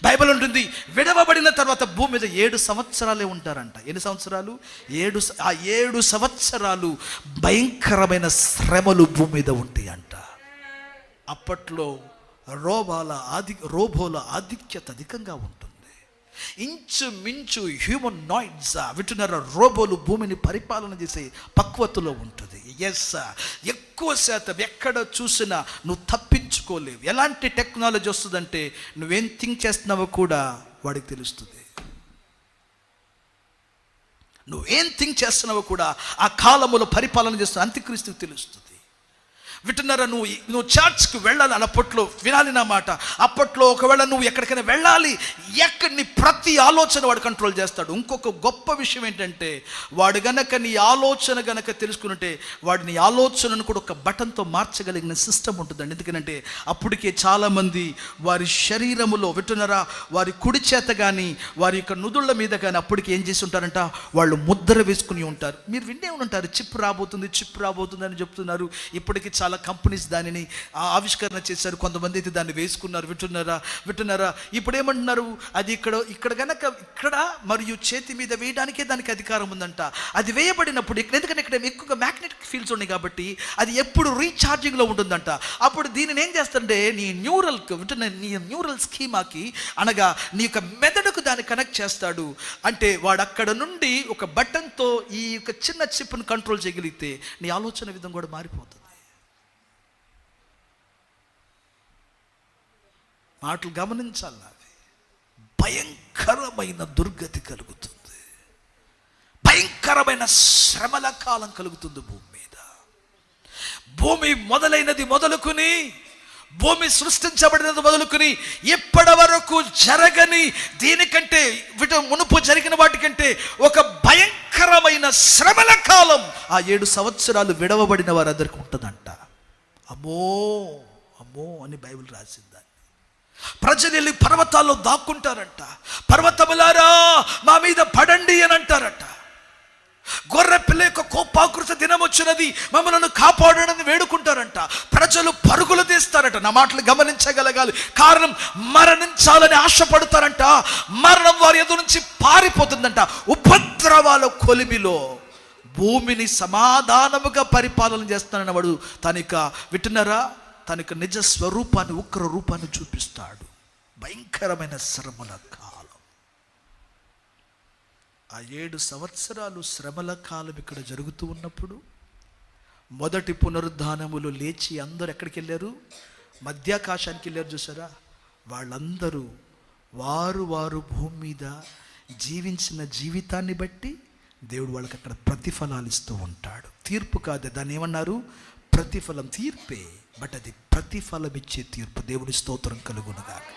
Bible ఉంటుంది, విడవబడిన తర్వాత భూమి మీద 7 సంవత్సరాలే ఉంటారంట. ఎన్ని సంవత్సరాలు? 7 సంవత్సరాలు భయంకరమైన శ్రమలు భూమి మీద ఉంటాయి అంట. అప్పట్లో రోబోల ఆధిక్యత అధికంగా ఉంటుంది. ఇంచుమించు హ్యూమనాయిడ్స్ వింటున్నారా, రోబోలు భూమిని పరిపాలన చేసే పక్వతలో ఉంటుంది. ఎక్కువ శాతం ఎక్కడ చూసినా నువ్వు తప్పించుకోలేవు. ఎలాంటి టెక్నాలజీ వస్తుందంటే నువ్వేం థింక్ చేస్తున్నావో కూడా వాడికి తెలుస్తుంది. నువ్వేం థింక్ చేస్తున్నావో కూడా ఆ కాలములో పరిపాలన చేస్తున్న అంత్యక్రీస్తుకు తెలుస్తుంది. వింటున్నారా, నువ్వు చర్చ్కి వెళ్ళాలి అన్నప్పట్లో వినాలి నా మాట. అప్పట్లో ఒకవేళ నువ్వు ఎక్కడికైనా వెళ్ళాలి, నీ ప్రతి ఆలోచన వాడు కంట్రోల్ చేస్తాడు. ఇంకొక గొప్ప విషయం ఏంటంటే, వాడు గనక నీ ఆలోచన గనక తెలుసుకుంటే వాడు నీ ఆలోచనను కూడా ఒక బటన్తో మార్చగలిగిన సిస్టమ్ ఉంటుందండి. ఎందుకంటే అప్పటికే చాలామంది వారి శరీరములో వింటున్నారా, వారి కుడి చేత కానీ వారి యొక్క నుదుళ్ళ మీద కానీ అప్పటికి ఏం చేసి ఉంటారంట, వాళ్ళు ముద్ర వేసుకుని ఉంటారు. మీరు వినే ఉంటారు, చిప్ రాబోతుంది అని చెప్తున్నారు. ఇప్పటికీ చాలా కంపెనీస్ దానిని ఆవిష్కరణ చేశారు. కొంతమంది అయితే దాన్ని వేసుకున్నారు. వింటున్నారా ఇప్పుడు ఏమంటున్నారు, అది ఇక్కడ గనక ఇక్కడ మరియు చేతి మీద వేయడానికే దానికి అధికారం ఉందంట. అది వేయబడినప్పుడు ఎందుకంటే ఇక్కడ ఎక్కువగా మ్యాగ్నెటిక్ ఫీల్డ్స్ ఉన్నాయి కాబట్టి అది ఎప్పుడు రీఛార్జింగ్లో ఉంటుందంట. అప్పుడు దీనిని ఏం చేస్తారంటే నీ న్యూరల్ స్కీమాకి అనగా నీ యొక్క మెదడుకు దాన్ని కనెక్ట్ చేస్తాడు. అంటే వాడు అక్కడ నుండి ఒక బటన్తో ఈ యొక్క చిన్న చిప్ను కంట్రోల్ చేయగలిగితే నీ ఆలోచన విధం కూడా మారిపోతుంది. మాటలు గమనించాలి. నాది భయంకరమైన దుర్గతి కలుగుతుంది, భయంకరమైన శ్రమల కాలం కలుగుతుంది భూమి మీద. భూమి మొదలుకుని భూమి సృష్టించబడినది మొదలుకుని ఇప్పటి వరకు జరగని దీనికంటే మునుపు జరిగిన వాటికంటే ఒక భయంకరమైన శ్రమల కాలం ఆ 7 సంవత్సరాలు విడవబడిన వారందరికీ ఉంటుందంట. అమ్మో అని బైబిల్ రాసింది. ప్రజలు వెళ్ళి పర్వతాల్లో దాక్కుంటారంట. పర్వతములారా మా మీద పడండి అని అంటారట. గొర్రె పిల్ల యొక్క కోపాకృత దినం వచ్చినది, మమ్మల్ని కాపాడని వేడుకుంటారంట. ప్రజలు పరుగులు తీస్తారట. నా మాటలు గమనించగలగాలి. కారణం, మరణించాలని ఆశపడతారంట. మరణం వారి ఎదురు నుంచి పారిపోతుందంట. ఉపద్రవాల కొలిమిలో భూమిని సమాధానముగా పరిపాలన చేస్తానన్న వాడు తనక నిజ స్వరూపాన్ని, ఉగ్ర రూపాన్ని చూపిస్తాడు. భయంకరమైన శ్రమల కాలం. ఆ 7 సంవత్సరాలు శ్రమల కాలం ఇక్కడ జరుగుతూ ఉన్నప్పుడు మొదటి పునరుద్ధానములో లేచి అందరూ ఎక్కడికి వెళ్ళారు? మధ్యాకాశానికి వెళ్ళారు. చూసారా, వాళ్ళందరూ వారు భూమి మీద జీవించిన జీవితాన్ని బట్టి దేవుడు వాళ్ళకి అక్కడ ప్రతిఫలాలు ఇస్తూ ఉంటాడు. తీర్పు కాదు, దాన్ని ఏమన్నారు? ప్రతిఫలం. తీర్పే, బట్ అది ప్రతిఫలం ఇచ్చే తీర్పు. దేవుని స్తోత్రం కలుగునుగాక.